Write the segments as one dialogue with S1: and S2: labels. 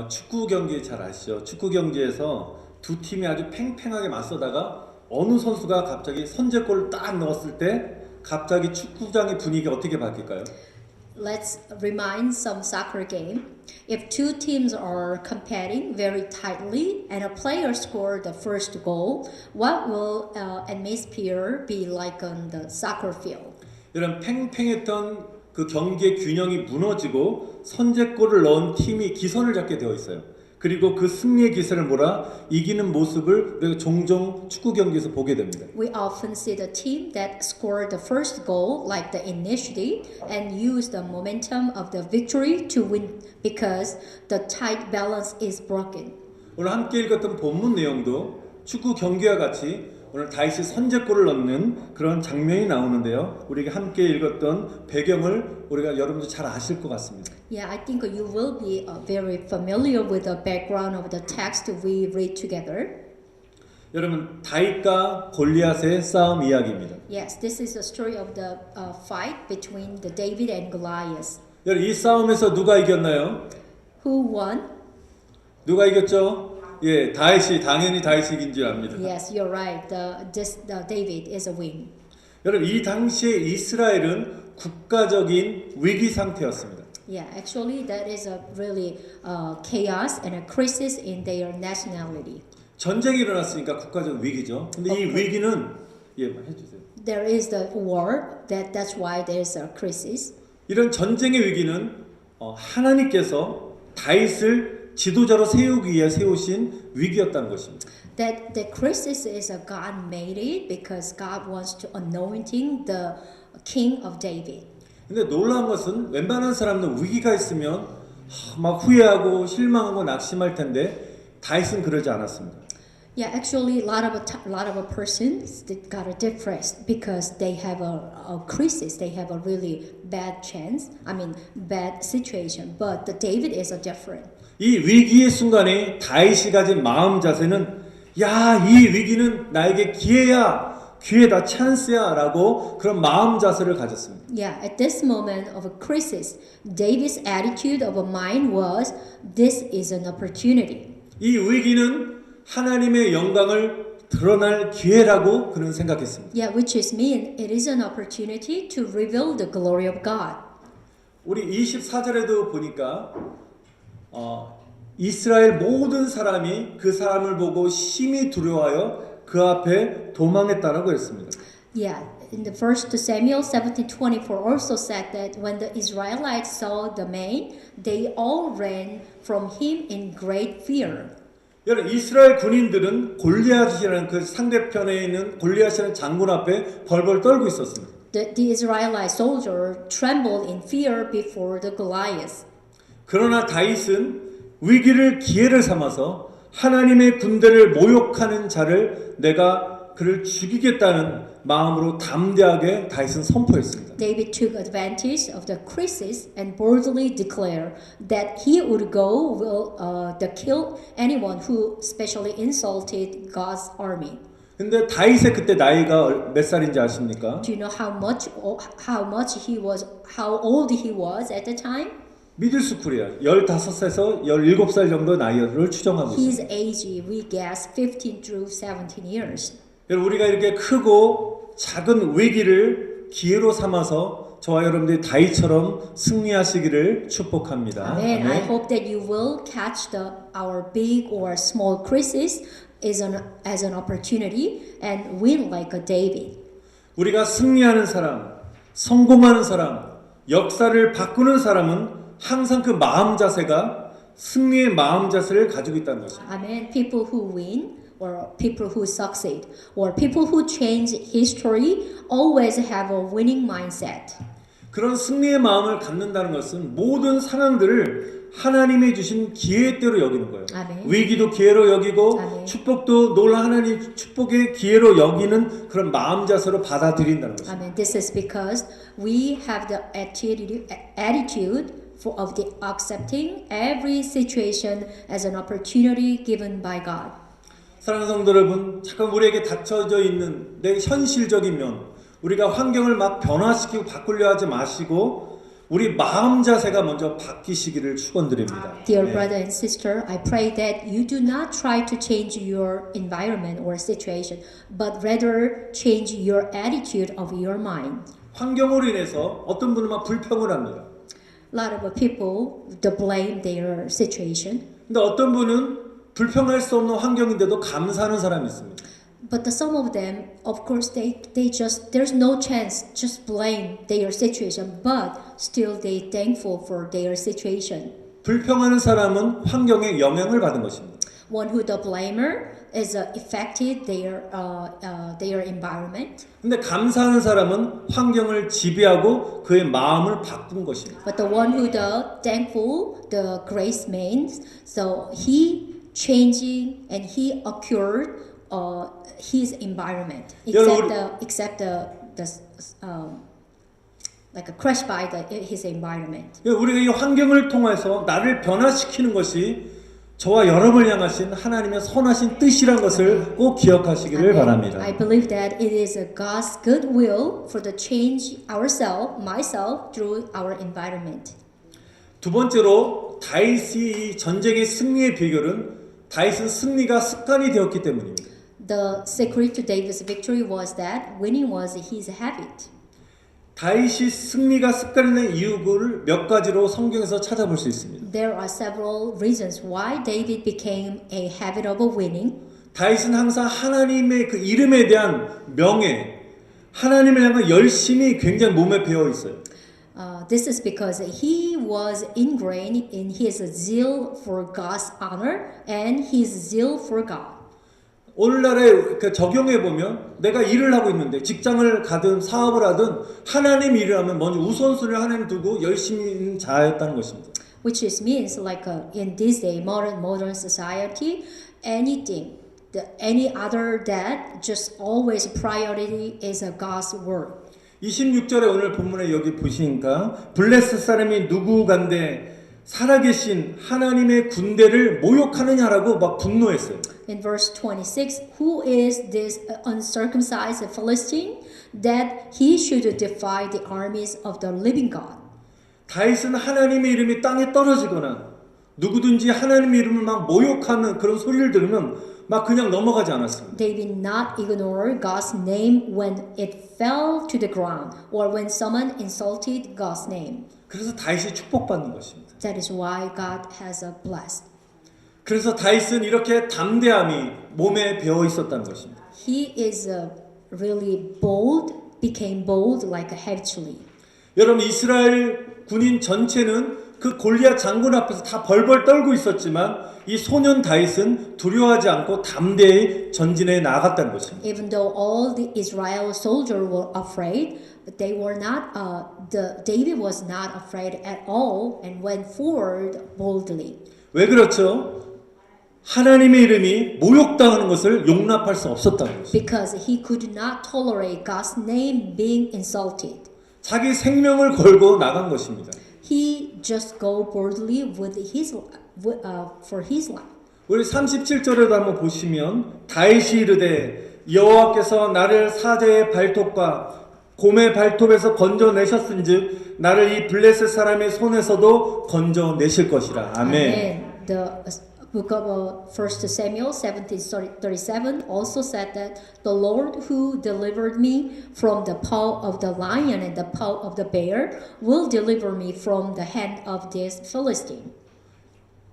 S1: 축구 경기 잘 아시죠? 축구 경기에서 두 팀이 아주 팽팽하게 맞서다가 어느 선수가 갑자기 선제골을 딱 넣었을 때 갑자기 축구장의 분위기가 어떻게 바뀔까요?
S2: Let's remind some soccer game. If two teams are competing very tightly and a player scored the first goal, what will atmosphere be like on the soccer field?
S1: 이런 팽팽했던 그 경기의 균형이 무너지고 선제골을 넣은 팀이 기선을 잡게 되어 있어요. 그리고 그 승리의 기세를 몰아 이기는 모습을 우리가 종종 축구 경기에서 보게 됩니다.
S2: We often see the team that scored the first goal like the initiative and use the momentum of the victory to win because the tight balance is broken.
S1: 오늘 함께 읽었던 본문 내용도 축구 경기와 같이 오늘 다윗이 선제골을 넣는 그런 장면이 나오는데요. 우리가 함께 읽었던 배경을 우리가 여러분도 잘 아실 것 같습니다.
S2: Yeah, I think you will be very familiar with the background of the text we read together.
S1: 여러분 다윗과 골리앗의 싸움 이야기입니다.
S2: Yes, this is the story of the fight between the David and Goliath.
S1: 여러분 이 싸움에서 누가 이겼나요?
S2: Who won?
S1: 누가 이겼죠? 예, 당연히 다윗이 이긴 줄 압니다.
S2: Yes, you're right. The David is a win.
S1: 여러분 이 당시에 이스라엘은 국가적인 위기 상태였습니다.
S2: Yeah, actually, that is a really chaos and a crisis in their nationality.
S1: 전쟁이 일어났으니까 국가적 위기죠. 근데 이 위기는 해주세요.
S2: There is the war. That's why there is a crisis.
S1: 이런 전쟁의 위기는 하나님께서 다윗을 지도자로 세우기 위해 세우신 위기였다는 것입니다.
S2: That the crisis is a God made it because God wants to anointing the king of David.
S1: 근데 놀라운 것은 웬만한 사람은 위기가 있으면 막 후회하고 실망하고 낙심할 텐데 다윗은 그러지 않았습니다.
S2: Yeah, actually, a lot of persons that got depressed because they have a crisis. They have a really bad chance. I mean, bad situation. But the David is a different.
S1: 이 위기의 순간에 다윗이 가진 마음 자세는 이 위기는 나에게 기회다, 찬스야라고 그런 마음 자세를 가졌습니다.
S2: Yeah, at this moment of a crisis, David's attitude of a mind was, this is an opportunity.
S1: 이 위기는 하나님의 영광을 드러날 기회라고 그는 생각했습니다.
S2: Yeah, which is mean it is an opportunity to reveal the glory of God.
S1: 우리 24절에도 보니까 이스라엘 모든 사람이 그 사람을 보고 심히 두려워하여 그 앞에 도망했다라고 했습니다.
S2: Yeah, in the first Samuel 17:24 also said that when the Israelites saw the man, they all ran from him in great fear.
S1: 여러분 이스라엘 군인들은 골리앗이라는 그 상대편에 있는 골리앗이라는 장군 앞에 벌벌 떨고 있었습니다.
S2: The Israelite soldier trembled in fear before the Goliath.
S1: 그러나 다윗은 위기를 기회를 삼아서 하나님의 군대를 모욕하는 자를 내가 그를 죽이겠다는 마음으로 담대하게 다윗은 선포했습니다.
S2: David took advantage of the crisis and boldly declared that he would kill anyone who specially insulted God's army.
S1: 근데 다윗의 그때 나이가 몇 살인지 아십니까?
S2: Do you know how old he was at the time?
S1: 미들스쿨이야. 15세에서 17살 정도 나이를 추정하고
S2: His
S1: 있습니다.
S2: age, we guess 15 through 17 years.
S1: 여러분 우리가 이렇게 크고 작은 위기를 기회로 삼아서 저와 여러분들이 다윗처럼 승리하시기를 축복합니다.
S2: Amen. I hope that you will catch our big or small crisis as an opportunity and win like a David.
S1: 우리가 승리하는 사람, 성공하는 사람, 역사를 바꾸는 사람은 항상 그 마음 자세가 승리의 마음 자세를 가지고 있다는 것입니다.
S2: Amen. People who win or people who succeed or people who change history always have a winning mindset.
S1: 그런 승리의 마음을 갖는다는 것은 모든 상황들을 하나님이 주신 기회대로 여기는 거예요.
S2: 아멘.
S1: 위기도 기회로 여기고
S2: 아멘.
S1: 축복도 놀라 하나님 축복의 기회로 여기는 그런 마음 자세로 받아들인다는 것입니다.
S2: Amen. This is because we have the attitude of the accepting every situation as an opportunity given by God.
S1: 사랑하는 성도 여러분, 잠깐 우리에게 닥쳐져 있는 내 현실적인 면, 우리가 환경을 막 변화시키고 바꾸려 하지 마시고 우리 마음 자세가 먼저 바뀌시기를 축원드립니다.
S2: Dear
S1: 네.
S2: brother and sister, I pray that you do not try to change your environment or situation, but rather change your attitude of your mind.
S1: 환경으로 인해서 어떤 분은 막 불평을 합니다.
S2: A lot of people they blame their situation,
S1: 근데 어떤 분은 불평할 수 없는 환경인데도 감사하는 사람이 있습니다.
S2: but some of them, of course, they just there's no chance just blame their situation, but still they thankful for their situation.
S1: 불평하는 사람은 환경에 영향을 받은 것입니다.
S2: One who the blamer is affected their environment.
S1: 근데 감사하는 사람은 환경을 지배하고 그의 마음을 바꾼 것입니다.
S2: But the one who the thankful, the grace means, so he changing and he occurred his environment, except like a crush by his environment.
S1: 우리가 이 환경을 통해서 나를 변화시키는 것이 저와 여러분을 향하신 하나님의 선하신 뜻이란 것을 꼭 기억하시기를 바랍니다.
S2: I believe that it is God's good will for the change myself through our environment.
S1: 두 번째로 다윗이 이 전쟁의 승리의 비결은 다윗은 승리가 습관이 되었기 때문입니다.
S2: The secret to David's victory was that winning was his habit.
S1: 다윗이 승리가 습관이 된 이유를 몇 가지로 성경에서 찾아볼 수 있습니다.
S2: There are several reasons why David became a habit of winning.
S1: 다윗은 항상 하나님의 그 이름에 대한 명예, 하나님을 향한 열심이 굉장히 몸에 배어 있어요.
S2: This is because he was ingrained in his zeal for God's honor and his zeal for God.
S1: 오늘날에 적용해 보면 내가 일을 하고 있는데 직장을 가든 사업을 하든 하나님 일을 하면 먼저 우선순위를 하나님 두고 열심히 있는 자였다는 것입니다.
S2: Which is means like in this day modern society, any other that just always priority is God's word.
S1: 26절에 오늘 본문에 여기 보시니까 블레셋 사람이 누구간데 살아계신 하나님의 군대를 모욕하느냐라고 막 분노했어요.
S2: In verse 26, who is this uncircumcised Philistine that he should defy the armies of the living God?
S1: 다윗은 하나님의 이름이 땅에 떨어지거나 누구든지 하나님의 이름을 막 모욕하는 그런 소리를 들으면 막 그냥 넘어가지 않았습니다.
S2: They did not ignore God's name when it fell to the ground or when someone insulted God's name.
S1: 그래서 다윗이 축복받는 것입니다.
S2: That is why God has blessed.
S1: 그래서 다윗은 이렇게 담대함이 몸에 배어 있었다는 것입니다.
S2: He is really bold, became bold like habitually.
S1: 여러분 이스라엘 군인 전체는 그 골리앗 장군 앞에서 다 벌벌 떨고 있었지만 이 소년 다윗은 두려워하지 않고 담대히 전진해 나아갔다는 것입니다.
S2: Even though all the Israel soldiers were afraid, but they were not. David was not afraid at all and went forward boldly.
S1: 왜 그렇죠? 하나님의 이름이 모욕당하는 것을 용납할 수 없었다는 것입니다.
S2: Because he could not tolerate God's name being insulted.
S1: 자기 생명을 걸고 나간 것입니다.
S2: He just go boldly with for his life.
S1: 우리 37절에도 한번 보시면 다윗이 이르되 여호와께서 나를 사자의 발톱과 곰의 발톱에서 건져내셨은즉 나를 이 블레셋 사람의 손에서도 건져내실 것이라. 아멘.
S2: The book of 1 Samuel 17:37 also said that the Lord who delivered me from the paw of the lion and the paw of the bear will deliver me from the hand of this Philistine.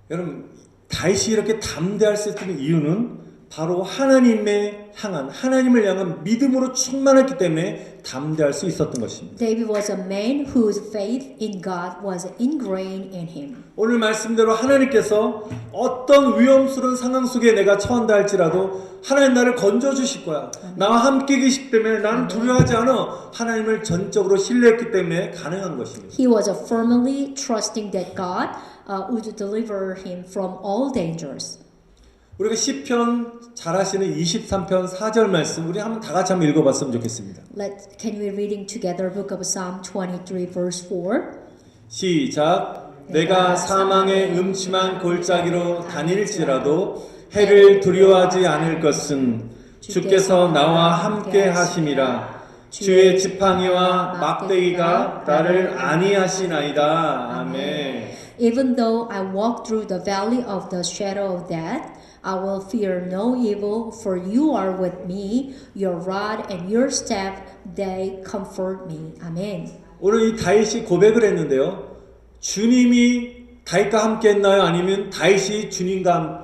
S1: 여러분 다윗이 이렇게 담대할 수 있는 이유는 바로 하나님을 향한 믿음으로 충만했기 때문에 담대할 수 있었던 것입니다.
S2: David was a man whose faith in God was ingrained in him.
S1: 오늘 말씀대로 하나님께서 어떤 위험스러운 상황 속에 내가 처한다 할지라도 하나님 나를 건져주실 거야. 나와 함께 계시기 때문에 나는 두려워하지 않아. 하나님을 전적으로 신뢰했기 때문에 가능한 것입니다.
S2: He was firmly trusting that God would deliver him from all dangers.
S1: 우리가 시편 잘 아시는 23편 4절 말씀 우리 한번 다 같이 한번 읽어봤으면 좋겠습니다.
S2: Can we reading together book of Psalm 23 verse 4?
S1: 시작. 내가 사망의 음침한 골짜기로 다닐지라도 해를 두려워하지 않을 것은 주께서 나와 함께 하심이라. 주의 지팡이와 막대기가 나를 안위하시나이다. 아멘.
S2: Even though I walk through the valley of the shadow of death, I will fear no evil, for you are with me. Your rod and your staff, they comfort me. 아멘.
S1: 오늘 이 다윗이 고백을 했는데요. 주님이 다윗과 함께했나요? 아니면 다윗이 주님과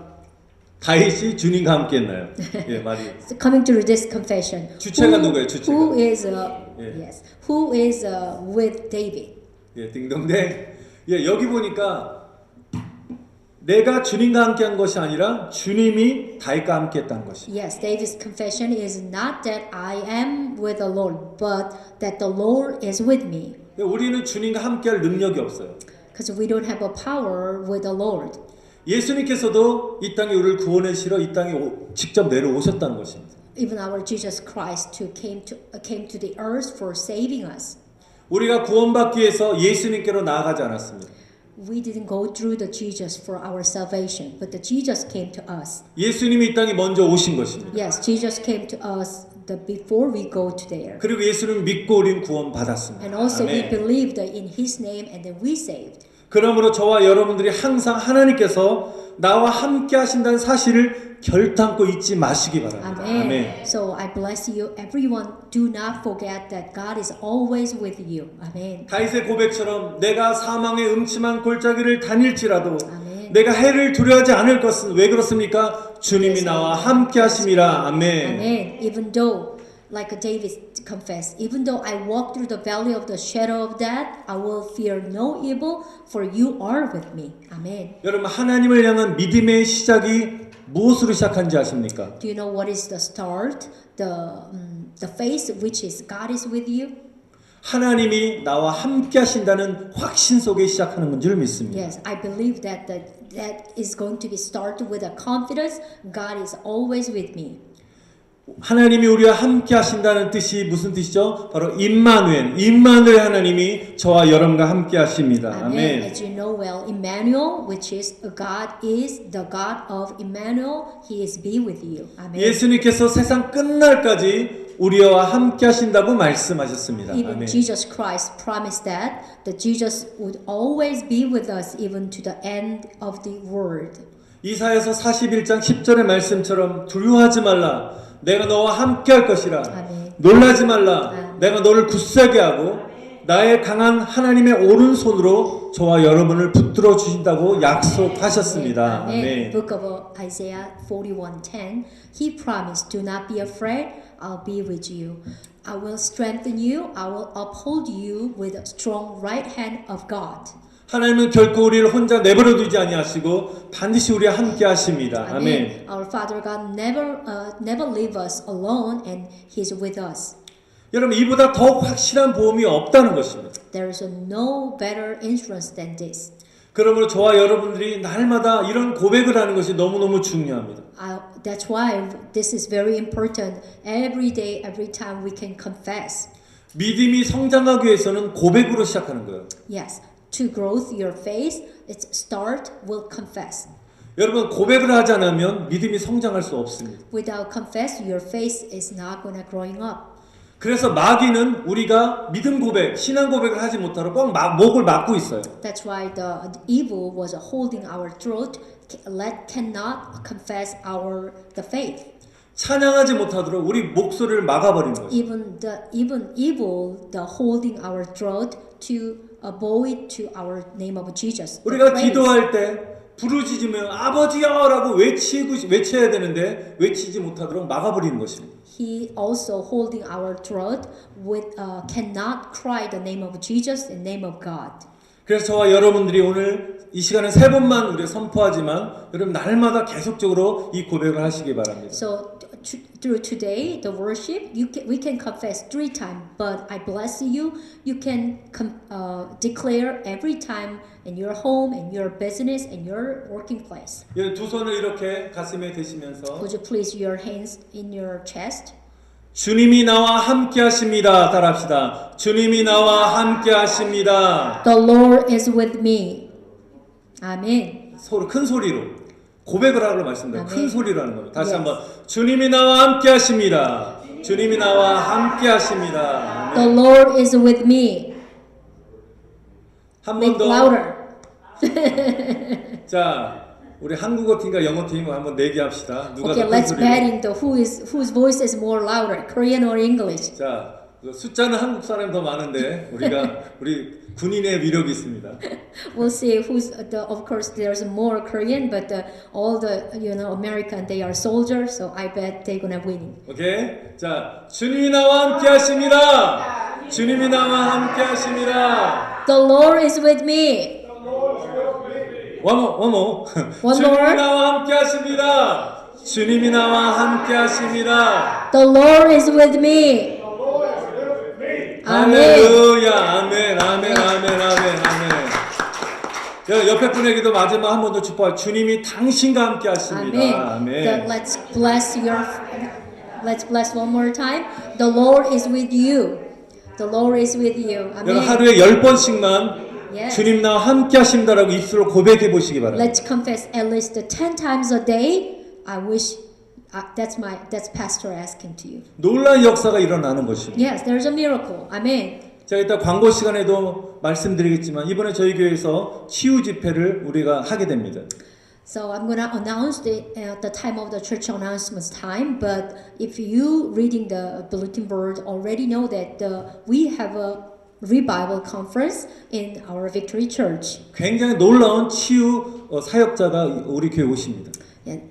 S1: 함께했나요? 예, 말이.
S2: So coming to this confession,
S1: 주체가 누구예요? 주체가.
S2: Who is
S1: 예.
S2: yes? Who is with David?
S1: 예, 딩동댕. 예, 여기 보니까 내가 주님과 함께한 것이 아니라 주님이 다윗과 함께했다는 것이.
S2: Yes, David's confession is not that I am with the Lord, but that the Lord is with me.
S1: 우리는 주님과 함께할 능력이 없어요.
S2: Because we don't have a power with the Lord.
S1: 예수님께서도 이 땅에 우리를 구원해 주시러 이 땅에 직접 내려오셨다는 것입니다.
S2: Even our Jesus Christ too came to the earth for saving us.
S1: 우리가 구원받기 위해서 예수님께로 나아가지 않았습니다.
S2: We didn't go through the Jesus for our salvation, but the Jesus came to us.
S1: 예수님이 이 땅에 먼저 오신 것입니다.
S2: Yes, Jesus came to us before we go to there.
S1: 그리고 예수님 믿고 우린 구원받았습니다.
S2: And also we
S1: 아멘.
S2: believed in His name, and then we saved.
S1: 그러므로 저와 여러분들이 항상 하나님께서 나와 함께 하신다는 사실을 결단코 잊지 마시기 바랍니다.
S2: Amen.
S1: 아멘.
S2: So I bless you, everyone. Do not forget that God is always with you. Amen.
S1: 다윗의 고백처럼 내가 사망의 음침한 골짜기를 다닐지라도
S2: 아멘.
S1: 내가 해를 두려워하지 않을 것은 왜 그렇습니까? 주님이 나와 함께 하심이라. 아멘.
S2: Amen. Even though, like David confessed, even though I walk through the valley of the shadow of death, I will fear no evil, for you are with me. Amen.
S1: 여러분 하나님을 향한 믿음의 시작이 무엇으로 시작한지 아십니까?
S2: Do you know what is the start? The phase which is God is with you.
S1: 하나님이 나와 함께 하신다는 확신 속에 시작하는 건 줄 믿습니다.
S2: Yes, I believe that that is going to be started with a confidence. God is always with me.
S1: 하나님이 우리와 함께 하신다는 뜻이 무슨 뜻이죠? 바로 임마누엘 하나님이 저와 여러분과 함께 하십니다.
S2: Amen.
S1: 아멘.
S2: As you know well, Emmanuel, which is God, is the God of Emmanuel. He is be with you. Amen.
S1: 예수님께서 세상 끝날까지 우리와 함께 하신다고 말씀하셨습니다.
S2: Even
S1: 아멘.
S2: Jesus Christ promised that Jesus would always be with us even to the end of the world.
S1: 이사야서 41장 10절의 말씀처럼 두려워하지 말라. 내가 너와 함께 할 것이라.
S2: 아멘.
S1: 놀라지 말라.
S2: 아멘.
S1: 내가 너를 굳세게 하고 나의 강한 하나님의 오른손으로 저와 여러분을 붙들어 주신다고 약속하셨습니다.
S2: Amen.
S1: 아멘.
S2: Book of Isaiah 41:10. He promised, "Do not be afraid. I'll be with you. I will strengthen you. I will uphold you with a strong right hand of God."
S1: 하나님은 결코 우리를 혼자 내버려 두지 아니하시고 반드시 우리와 함께 하십니다. 아멘.
S2: Our Father God never leave us alone, and He's with us.
S1: 여러분 이보다 더 확실한 보험이 없다는 것입니다.
S2: There is no better insurance than this.
S1: 그러므로 저와 여러분들이 날마다 이런 고백을 하는 것이 너무너무 중요합니다.
S2: That's why this is very important. Every day, every time we can confess.
S1: 믿음이 성장하기 위해서는 고백으로 시작하는 거예요.
S2: Yes, to growth your faith, its start will confess.
S1: 여러분 고백을 하지 않으면 믿음이 성장할 수 없습니다.
S2: Without confess, your faith is not gonna growing up.
S1: 그래서 마귀는 우리가 믿음 고백, 신앙 고백을 하지 못하러 꼭 목을 막고 있어요.
S2: That's why the evil was holding our throat, cannot confess the faith.
S1: 찬양하지 못하도록 우리 목소리를 막아버리는 거죠.
S2: Even evil, the holding our throat to bow it to our name of Jesus. the
S1: 우리가
S2: praise.
S1: 기도할 때 부르짖으면 아버지여라고 외쳐야 되는데 외치지 못하도록 막아버리는 것입니다.
S2: He also holding our throat with cannot cry the name of Jesus in name of God.
S1: 그래서 저와 여러분들이 오늘 이 시간에 3번만 우리가 선포하지만 여러분 날마다 계속적으로 이 고백을 하시기 바랍니다.
S2: So through today, the worship, we can confess 3 times, but I bless you. You can declare every time in your home, in your business, in your working place.
S1: 두 손을 이렇게 가슴에 대시면서
S2: Would you please your hands in your chest?
S1: 주님이 나와 함께 하십니다. 따라합시다. 주님이 나와 함께 하십니다.
S2: The Lord is with me. 아멘.
S1: 서로 큰 소리로 고백을 하라고 말씀드려요. 큰
S2: 아멘.
S1: 소리로 하는 겁니다. 다시
S2: Yes.
S1: 한번 주님이 나와 함께 하십니다. 주님이 나와 함께 하십니다.
S2: The Lord is with me.
S1: 한 번
S2: Make
S1: 더.
S2: louder.
S1: 자, 우리 한국어 팀과 영어 팀 한번 내기합시다. 누가
S2: Okay,
S1: 더 큰
S2: let's
S1: 소리로.
S2: bet into whose voice is more louder, Korean or English.
S1: 자, 숫자는 한국 사람이 더 많은데 우리 군인의 위력이 있습니다.
S2: We'll see of course there's more Korean, but all the American they are soldiers, so I bet they're gonna win.
S1: 오케이. 자, 주님이 나와 함께 하십니다. 주님이 나와 함께 하십니다.
S2: The Lord is with me.
S1: One more.
S2: One
S1: 주님이
S2: more.
S1: 나와 함께 하십니다. 주님이 나와 함께 하십니다.
S2: The Lord is with me. 아멘.
S1: 할렐루야. 아멘. 아멘. 아멘. 아멘. 아멘. 옆에 분에게도 마지막 한 번 더 축복할 주님이 당신과 함께 하십니다.
S2: Amen.
S1: 아멘.
S2: Let's bless one more time. The Lord is with you. The Lord is with you.
S1: 여러분
S2: Amen.
S1: 하루에 10번씩만
S2: Yes.
S1: 주님 나와 함께 하십니다라고 입술로 고백해 보시기 바랍니다.
S2: Let's confess at least 10 times a day. I wish that's pastor asking to you.
S1: 놀라운 역사가 일어나는 것입니다.
S2: Yes, there's a miracle. Amen.
S1: 자, 이따 광고 시간에도 말씀드리겠지만 이번에 저희 교회에서 치유 집회를 우리가 하게 됩니다.
S2: So I'm gonna announce at the time of the church announcements time. But if you reading the bulletin board already know that we have a revival conference in our Victory Church.
S1: 굉장히 놀라운 치유 사역자가 우리 교회 오십니다.
S2: And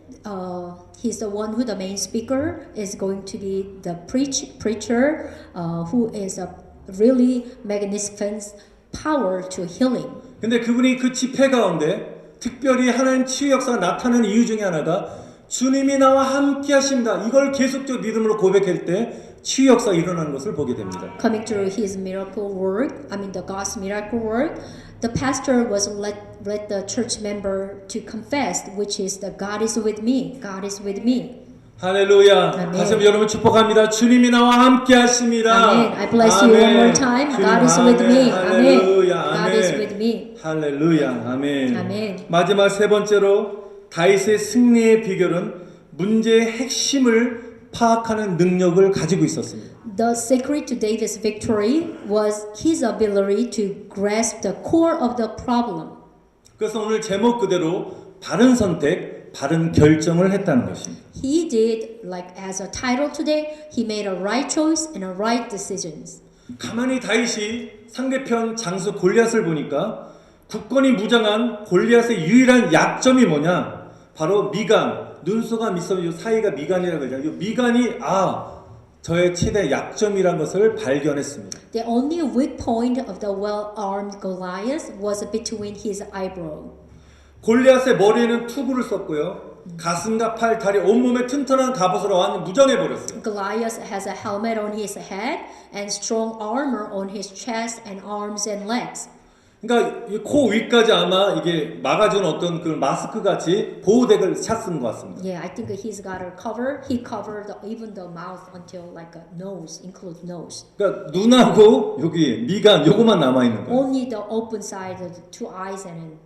S2: he's the one who the main speaker is going to be the preacher who is a really magnificent power to healing.
S1: 근데 그분이 그 집회 가운데 특별히 하나님 치유 역사가 나타나는 이유 중에 하나가 주님이 나와 함께 하십니다. 이걸 계속적으로 믿음으로 고백할 때 치유 역사가 일어나는 것을 보게 됩니다.
S2: Coming through his miracle work, the God's miracle work, the pastor was let the church member to confess, which is that God is with me. God is with me.
S1: 할렐루야.
S2: 아멘.
S1: 다시 한번 여러분 축복합니다. 주님이 나와 함께 하십니다.
S2: Amen. I bless you one more time. God is with me. Amen.
S1: 할렐루야.
S2: God is
S1: 아멘.
S2: with me.
S1: 할렐루야. 아멘.
S2: 아멘.
S1: 마지막 세 번째로 다윗의 승리의 비결은 문제의 핵심을 파악하는 능력을 가지고 있었습니다.
S2: The secret to David's victory was his ability to grasp the core of the problem.
S1: 그래서 오늘 제목 그대로 바른 선택, 바른 결정을 했다는 것입니다.
S2: He did, like as a title today, he made a right choice and a right decisions.
S1: 가만히 다윗이 상대편 장수 골리앗을 보니까 굳건히 무장한 골리앗의 유일한 약점이 뭐냐? 바로 미간, 눈썹과 밑썹 사이가 미간이라고 하죠. 이 미간이 저의 최대 약점이란 것을 발견했습니다.
S2: The only weak point of the well-armed Goliath was between his eyebrow.
S1: 골리앗의 머리에는 투구를 썼고요. 가슴과 팔, 다리, 온몸에 튼튼한 갑옷으로 완전 무장해 버렸어요.
S2: Goliath has a helmet on his head and strong armor on his chest and arms and legs.
S1: 그러니까 이 코 위까지 아마 이게 막아주는 어떤 그 마스크 같이 보호대를 찼은 것 같습니다.
S2: Yeah, I think he's got a cover. He covered even the mouth until like a nose, include nose.
S1: 그러니까 눈하고 여기 미간 요거만 남아 있는 거예요.
S2: Only the open side, the two eyes and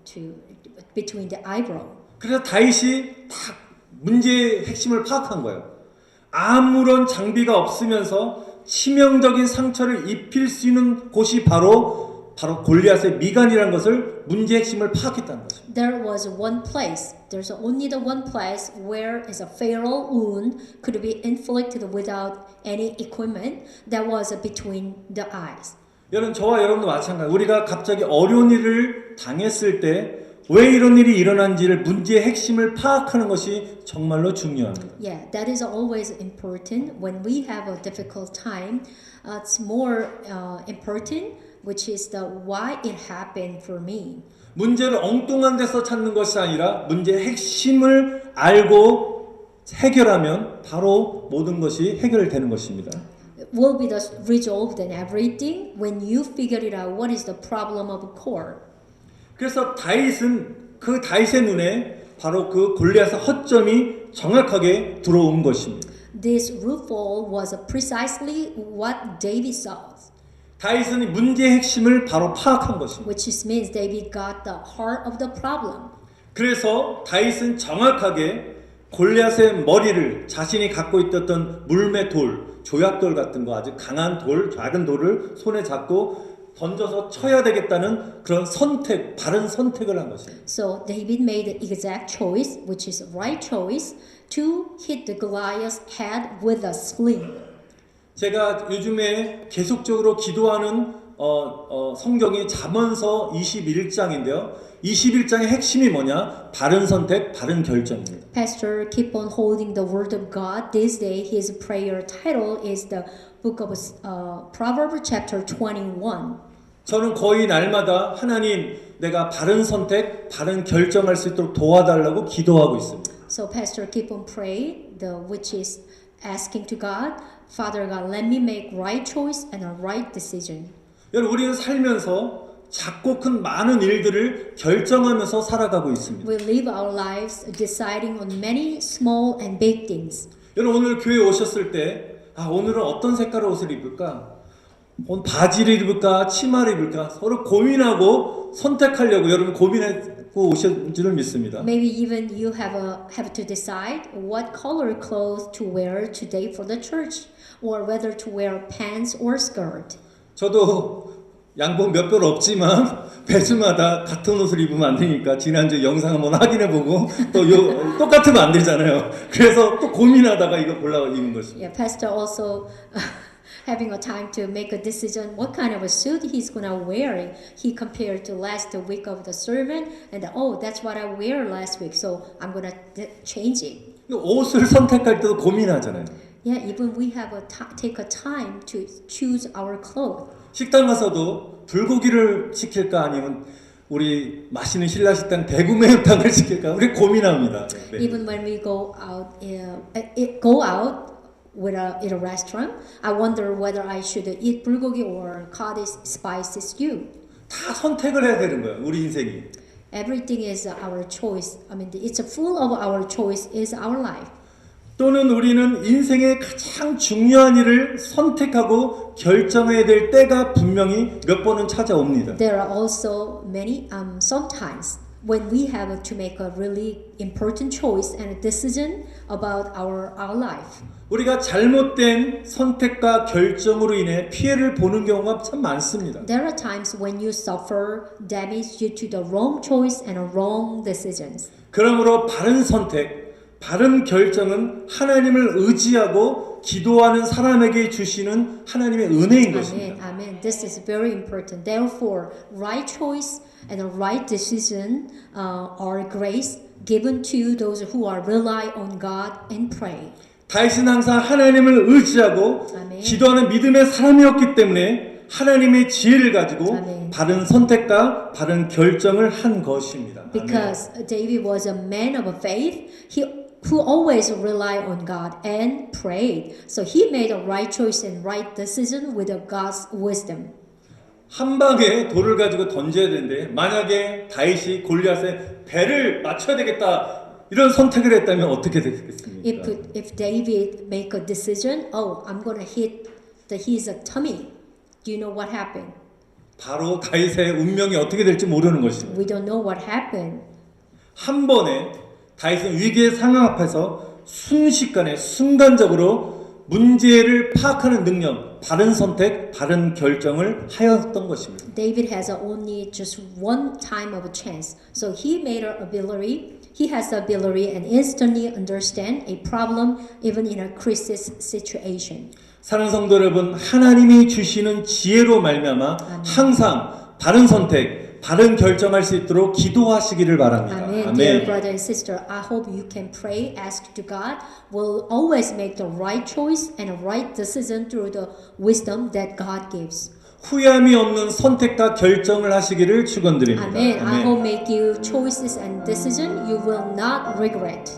S2: between the eyebrow.
S1: 그래서 다윗이 딱 문제의 핵심을 파악한 거예요. 아무런 장비가 없으면서 치명적인 상처를 입힐 수 있는 곳이 바로 골리앗의 미간이라는 것을 문제의 핵심을 파악했다는 거죠.
S2: There was one place. There's only the one place where is a fatal wound could be inflicted without any equipment. That was between the eyes.
S1: 여러분 저와 여러분도 마찬가지. 우리가 갑자기 어려운 일을 당했을 때 왜 이런 일이 일어난지를 문제의 핵심을 파악하는 것이 정말로 중요합니다.
S2: Yeah, that is always important when we have a difficult time. It's more important, which is the why it happened for me.
S1: 문제를 엉뚱한 데서 찾는 것이 아니라 문제의 핵심을 알고 해결하면 바로 모든 것이 해결되는 것입니다.
S2: Will be resolved in everything when you figure it out. What is the problem of core?
S1: 그래서 다윗의 눈에 바로 그 골리앗의 허점이 정확하게 들어온 것입니다.
S2: This roof fall was precisely what David saw,
S1: 다윗은 문제의 핵심을 바로 파악한 것입니다.
S2: which means David got the heart of the problem.
S1: 그래서 다윗은 정확하게 골리앗의 머리를 자신이 갖고 있었던 물매 돌, 조약돌 같은 거 아주 강한 돌, 작은 돌을 손에 잡고 던져서 쳐야 되겠다는 그런 선택, 바른 선택을 한 것입니다.
S2: So David made the exact choice, which is the right choice, to hit the Goliath's head with a sling.
S1: 제가 요즘에 계속적으로 기도하는 성경이 잠언서 21장인데요. 21장의 핵심이 뭐냐? 바른 선택, 바른 결정입니다.
S2: Pastor keep on holding the word of God. This day his prayer title is the book of Proverbs chapter 21.
S1: 저는 거의 날마다 하나님 내가 바른 선택, 바른 결정할 수 있도록 도와달라고 기도하고 있습니다.
S2: So pastor keep on pray, which is asking to God, Father God, let me make right choice and a right decision.
S1: 여러분 우리는 살면서 작고 큰 많은 일들을 결정하면서 살아가고 있습니다.
S2: We live our lives deciding on many small and big things.
S1: 여러분 오늘 교회 오셨을 때 오늘은 어떤 색깔의 옷을 입을까? 오늘 바지를 입을까? 치마를 입을까? 서로 고민하고 선택하려고 여러분 고민하고 오신 줄을 믿습니다.
S2: Maybe even you have to decide what color clothes to wear today for the church, or whether to wear pants or skirt.
S1: 저도 양복 몇 벌 없지만 매주마다 같은 옷을 입으면 안 되니까 지난주 영상 한번 확인해보고 또 똑같으면 안 되잖아요. 그래서 또 고민하다가 이거 골라 입은 것입니다.
S2: Yeah, pastor also having a time to make a decision what kind of a suit he's gonna wear. He compared to last week of the sermon, and that's what I wear last week, so I'm gonna change it.
S1: 옷을 선택할 때도 고민하잖아요.
S2: Yeah, even we have take a time to choose our clothes.
S1: 식당 가서도 불고기를 시킬까 아니면 우리 맛있는 신라 식당 대구 매운탕을 시킬까 우리 고민합니다. 네.
S2: Even when we go out with in a restaurant, I wonder whether I should eat bulgogi or cottage spicy stew.
S1: 다 선택을 해야 되는 거예요. 우리 인생이.
S2: Everything is our choice. I mean, it's full of our choice is our life.
S1: 또는 우리는 인생의 가장 중요한 일을 선택하고 결정해야 될 때가 분명히 몇 번은 찾아옵니다.
S2: There are also many sometimes when we have to make a really important choice and a decision about our life.
S1: 우리가 잘못된 선택과 결정으로 인해 피해를 보는 경우가 참 많습니다.
S2: There are times when you suffer damage due to the wrong choice and wrong decisions.
S1: 그러므로 바른 선택, 바른 결정은 하나님을 의지하고 기도하는 사람에게 주시는 하나님의 은혜인 것입니다.
S2: Amen. Amen. This is very important. Therefore, right choice and a right decision are grace given to those who are rely on God and pray.
S1: 다윗은 항상 하나님을 의지하고
S2: 아멘.
S1: 기도하는 믿음의 사람이었기 때문에 하나님의 지혜를 가지고
S2: 아멘.
S1: 바른 선택과 바른 결정을 한 것입니다.
S2: Because David was a man of faith, who always relied on God and prayed. So he made a right choice and right decision with God's wisdom.
S1: 한 방에 돌을 가지고 던져야 되는데 만약에 다윗이 골리앗의 배를 맞춰야 되겠다 이런 선택을 했다면 어떻게 됐겠습니까?
S2: If David make a decision, I'm gonna hit his tummy. Do you know what happened?
S1: 바로 다윗의 운명이 어떻게 될지 모르는 것입니다.
S2: We don't know what happened.
S1: 한 번에 다윗은 위기의 상황 앞에서 순식간에 순간적으로 문제를 파악하는 능력, 바른 선택, 바른 결정을 하였던 것입니다.
S2: David has only just one time of a chance, so he has the ability and instantly understand a problem even in a crisis situation.
S1: 사랑하는 성도 여러분, 하나님이 주시는 지혜로 말미암아 항상 바른 선택, 바른 결정할 수 있도록 기도하시기를 바랍니다.
S2: Amen. Dear brother and sister, I hope you can pray, ask to God, will always make the right choice and a right decision through the wisdom that God gives.
S1: 후회함이 없는 선택과 결정을 하시기를 축원드립니다.
S2: Amen. I hope make you choices and decision you will not regret.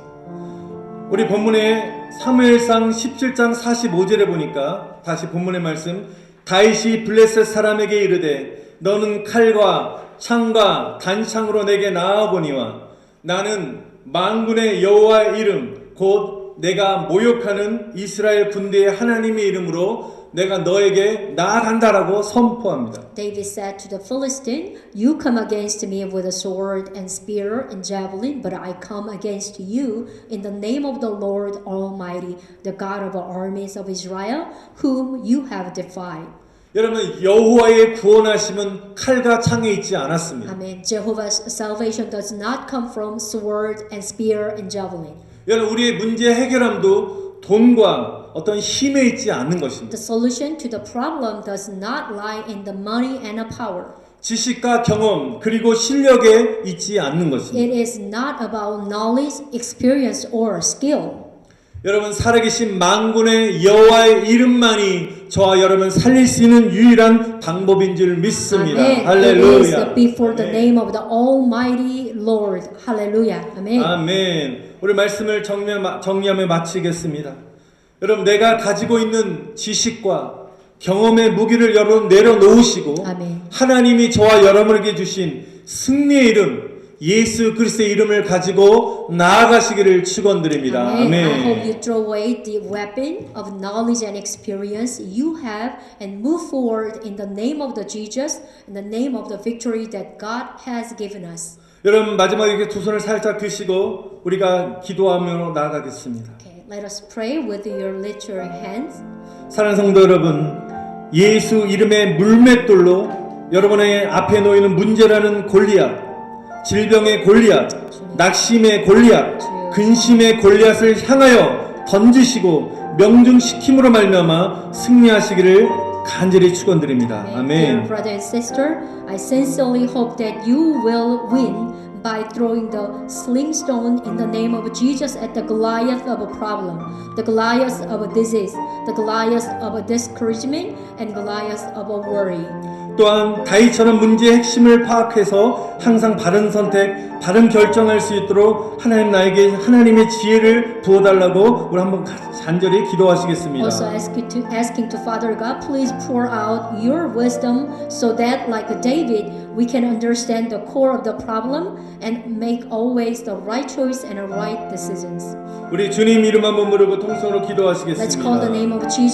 S1: 우리 본문의 사무엘상 17장 45절에 보니까 다시 본문의 말씀 다윗이 블레셋 사람에게 이르되 너는 칼과 창과 단창으로 내게 나아보니와 나는 만군의 여호와의 이름 곧 내가 모욕하는 이스라엘 군대의 하나님의 이름으로 내가 너에게 나아간다라고 선포합니다.
S2: David said to the Philistine, "You come against me with a sword and spear and javelin, but I come against you in the name of the Lord Almighty, the God of the armies of Israel, whom you have defied."
S1: 여러분 여호와의 구원하심은 칼과 창에 있지 않았습니다.
S2: Amen. Jehovah's salvation does not come from sword and spear and javelin.
S1: 여러분 우리의 문제 해결함도 돈과 어떤 힘에 있지 않는 것입니다.
S2: The solution to the problem does not lie in the money and the power.
S1: 지식과 경험 그리고 실력에 있지 않는 것입니다.
S2: It is not about knowledge, experience, or skill.
S1: 여러분 살아계신 만군의 여호와의 이름만이 저와 여러분 살릴 수 있는 유일한 방법인 줄 믿습니다.
S2: Amen.
S1: 할렐루야.
S2: It is before the name of the Almighty Lord. Hallelujah. Amen.
S1: 아멘. 우리 말씀을 정리하며 마치겠습니다. 여러분 내가 가지고 있는 지식과 경험의 무기를 여러분 내려놓으시고
S2: 아멘.
S1: 하나님이 저와 여러분에게 주신 승리의 이름 예수 그리스도의 이름을 가지고 나아가시기를 축원드립니다.
S2: Amen. I
S1: 아멘.
S2: hope you throw away the weapon of knowledge and experience you have and move forward in the name of the Jesus, in the name of the victory that God has given us.
S1: 여러분 마지막에 이렇게 두 손을 살짝 드시고 우리가 기도하며 나아가겠습니다.
S2: Okay, let us pray with your literal hands.
S1: 사랑하는 성도 여러분, 예수 이름의 물맷돌로 여러분의 앞에 놓이는 문제라는 골리앗, 질병의 골리앗, 낙심의 골리앗, 근심의 골리앗을 향하여 던지시고 명중시킴으로 말미암아 승리하시기를 간절히 축원드립니다.
S2: Dear
S1: 아멘.
S2: brother and sister, I sincerely hope that you will win by throwing the sling stone in the name of Jesus at the Goliath of a problem, the Goliath of a disease, the Goliath of a discouragement, and Goliath of a worry.
S1: 또한 다윗처럼 문제의 핵심을 파악해서 항상 바른 선택, 바른 결정할 수 있도록 하나님 나에게 하나님의 지혜를 부어달라고 우리 한번 간절히 기도하시겠습니다.
S2: Also asking to Father God, please pour out your wisdom so that like David, we can understand the core of the problem and make always the right choice and the right decisions.
S1: 우리 주님 이름 한번 부르고 통성으로
S2: Let's call the
S1: 기도하시겠습니다.
S2: name of Jesus.